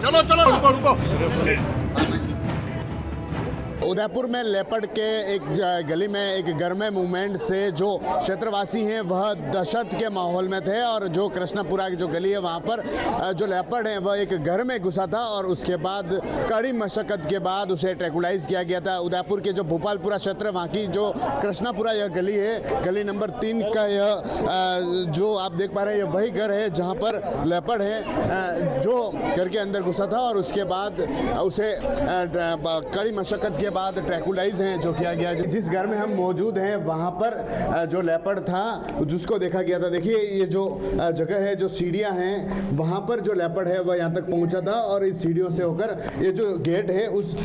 चलो चलो रुको रुको। उदयपुर में लेपर्ड के एक गली में एक घर में मूवमेंट से जो क्षेत्रवासी हैं वह दहशत के माहौल में थे और जो कृष्णापुरा की जो गली है वहाँ पर जो लेपर्ड है वह एक घर में घुसा था और उसके बाद कड़ी मशक्कत के बाद उसे ट्रैकुलाइज किया गया था। उदयपुर के जो भोपालपुरा क्षेत्र वहाँ की जो कृष्णापुरा यह गली है, गली नंबर 3 का यह जो आप देख पा रहे हैं वही घर है जहाँ पर लेपर्ड है जो घर के अंदर घुसा था और उसके बाद उसे कड़ी मशक्कत के बाद ट्रैकुलाइज हैं जो किया गया। जिस घर में हम मौजूद हैं वहाँ पर जो लेपर्ड था जिसको देखा गया था, देखिए ये जो जगह है, जो सीढ़ियाँ हैं वहाँ पर जो लेपर्ड है वह यहाँ तक पहुँचा था और इस सीढ़ियों से होकर ये जो गेट है उस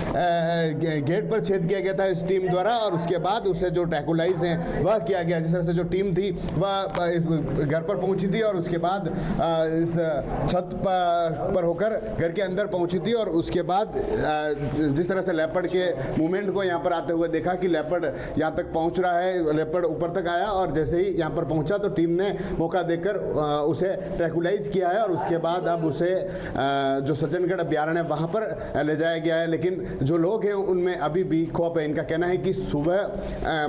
गेट पर छेद किया गया था इस टीम द्वारा और उसके बाद उसे जो ट्रैकुलाइज हैं वह किया गया। जिस तरह से जो टीम थी वह घर पर पहुँची थी और उसके बाद इस छत पर होकर घर के अंदर पहुँची थी और उसके बाद जिस तरह से लेपर्ड के मूवमेंट को यहाँ पर आते हुए देखा कि लेपर्ड यहाँ तक पहुँच रहा है, लेपर्ड ऊपर तक आया और जैसे ही यहाँ पर पहुँचा तो टीम ने मौका देकर उसे ट्रैकुलाइज किया है और उसके बाद अब उसे जो सज्जनगढ़ अभ्यारण्य है वहाँ पर ले जाया गया है। लेकिन जो लोग हैं उनमें अभी भी खौफ है। इनका कहना है कि सुबह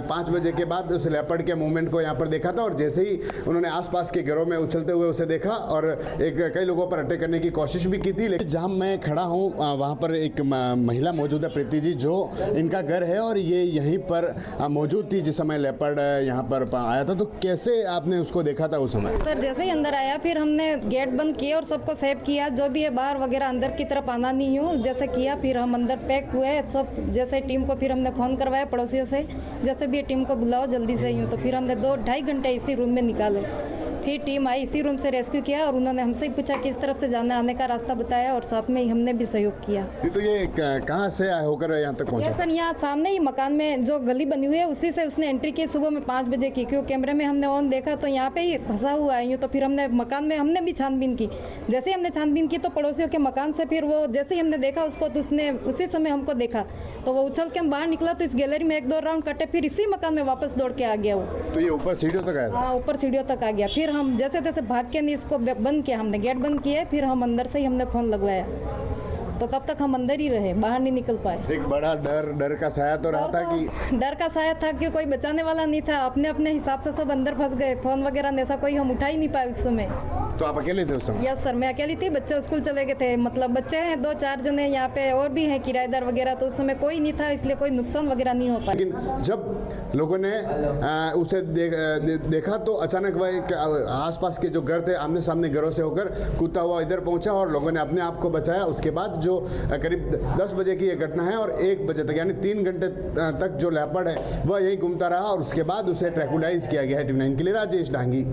5 बजे के बाद उस लेपर्ड के मूवमेंट को यहाँ पर देखा था और जैसे ही उन्होंने आसपास के घरों में उछलते हुए उसे देखा और कई लोगों पर अटैक करने की कोशिश भी की थी। लेकिन जहाँ मैं खड़ा हूँ वहाँ पर एक महिला मौजूद है, प्रीति जी, जो इनका घर है और ये यहीं पर मौजूद थी जिस समय लेपर्ड यहाँ पर आया था। तो कैसे आपने उसको देखा था उस समय? सर जैसे ही अंदर आया फिर हमने गेट बंद किया और सबको सेव किया, जो भी है बाहर वगैरह अंदर की तरफ आना नहीं हो जैसे किया। फिर हम अंदर पैक हुए सब, जैसे टीम को फिर हमने फ़ोन करवाया पड़ोसियों से, जैसे भी टीम को बुलाओ जल्दी से यूँ। तो फिर हमने 2-2.5 घंटे इसी रूम में निकाले। फिर टीम आई, इसी रूम से रेस्क्यू किया और उन्होंने हमसे ही पूछा किस तरफ से जाना, आने का रास्ता बताया और साथ में ही हमने भी सहयोग किया। तो ये कहाँ से होकर यहाँ तक पहुँचा? सर यहाँ सामने ही मकान में जो गली बनी हुई है उसी से उसने एंट्री की सुबह में 5 बजे की, क्योंकि कैमरे में हमने ऑन देखा तो यहाँ पे ही फंसा हुआ है यूँ। तो फिर हमने मकान में हमने भी छानबीन की। जैसे ही हमने छानबीन की तो पड़ोसियों के मकान से फिर वो जैसे ही हमने देखा उसको तो उसने उसी समय हमको देखा तो वो उछल के हम बाहर निकला तो इस गैलरी में 1-2 राउंड कटे, फिर इसी मकान में वापस दौड़ के आ गया वो। तो ये ऊपर सीढ़ियों तक आया? हाँ ऊपर सीढ़ियों तक आ गया। फिर हम जैसे तैसे भाग के नहीं इसको बंद किया, हमने गेट बंद किया, फिर हम अंदर से ही हमने फ़ोन लगवाया तो तब तक हम अंदर ही रहे, बाहर नहीं निकल पाए। एक बड़ा डर का साया तो रहा था कि डर का साया था कि कोई बचाने वाला नहीं था, अपने अपने हिसाब से सब अंदर फंस गए। फ़ोन वगैरह ऐसा कोई हम उठा ही नहीं पाए उस समय। तो आप अकेले थे उस समय? यस सर, मैं अकेली थी, बच्चे स्कूल चले गए थे। मतलब बच्चे हैं 2-4 जने यहाँ पे और भी हैं किराएदार वगैरह, तो उस समय कोई नहीं था इसलिए कोई नुकसान वगैरह नहीं हो पाया। लेकिन जब लोगों ने उसे देखा तो अचानक वह आसपास के जो घर थे आमने सामने घरों से होकर कूदता हुआ इधर पहुंचा और लोगों ने अपने आप को बचाया। उसके बाद जो करीब 10 बजे की ये घटना है और 1 बजे तक यानी 3 घंटे तक जो लेपर्ड है वह यहीं घूमता रहा और उसके बाद उसे ट्रैकुलाइज किया गया है। TV9 के लिए राजेश डांगी।